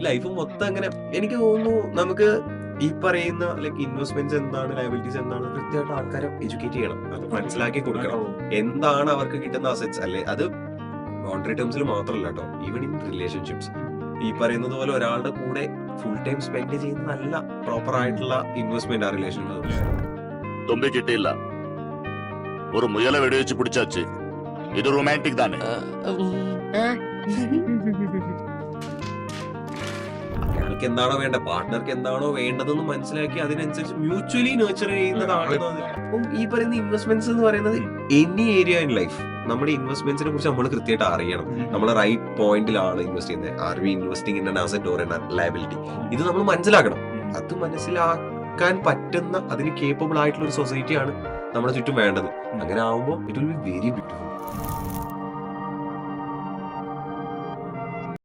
Life മൊത്തം അങ്ങനെ എനിക്ക് തോന്നുന്നു. നമുക്ക് ഈ പറയുന്ന ലൈക്ക് ഇൻവെസ്റ്റ്മെന്റ്സ് എന്താണ്, ലയബിലിറ്റീസ് എന്താണ്, കൃത്യമായിട്ട് ആൾക്കാരെ എഡ്യൂക്കേറ്റ് ചെയ്യണം, അത് മനസ്സിലാക്കി കൊടുക്കണം. എന്താണ് അവർക്ക് കിട്ടുന്ന അസറ്റ്സ് അല്ലെ, അത് കോൺട്രാക്ട് ടേംസിൽ മാത്രമല്ല കേട്ടോ, ഈവൻ ഇൻ റിലേഷൻഷിപ്സ്. ഈ പറയുന്നത് പോലെ ഒരാളുടെ കൂടെ ഫുൾ ടൈം സ്പെൻഡ് ചെയ്യുന്നതല്ല പ്രോപ്പർ ആയിട്ടുള്ള ഇൻവെസ്റ്റ്മെന്റ് ആ റിലേഷനിൽ. തുമ്പി കിട്ടിയില്ല, ഒരു മുയല വെടിവെച്ച് പിടിച്ചാച്ച്. ഇത് റൊമാൻറ്റിക് തന്നെ. അയാൾക്ക് എന്താണോ വേണ്ട, പാർട്ട്ണർക്ക് എന്താണോ വേണ്ടതെന്ന് മനസ്സിലാക്കി അതിനനുസരിച്ച് മ്യൂച്വലി നേർച്ചർ ചെയ്യുന്നതാണ്. അപ്പം ഈ പറയുന്ന ഇൻവെസ്റ്റ്മെന്റ്സ് എന്ന് പറയുന്നത് എനി ഏരിയ ഇൻ ലൈഫ്, നമ്മുടെ ഇൻവെസ്റ്റ്മെന്റ്സിനെ കുറിച്ച് നമ്മൾ കൃത്യമായിട്ട് അറിയണം. നമ്മൾ റൈറ്റ് പോയിന്റിലാണ് ഇൻവെസ്റ്റ് ചെയ്യുന്നത്. Are we investing in an asset or an liability? ഇത് നമ്മൾ മനസ്സിലാക്കണം. അത് മനസ്സിലാക്കാൻ പറ്റുന്ന, അതിന് കേപ്പബിൾ ആയിട്ടുള്ള ഒരു സൊസൈറ്റിയാണ് നമ്മുടെ ചുറ്റും വേണ്ടത്. അങ്ങനെ ആവുമ്പോൾ it will be very beautiful.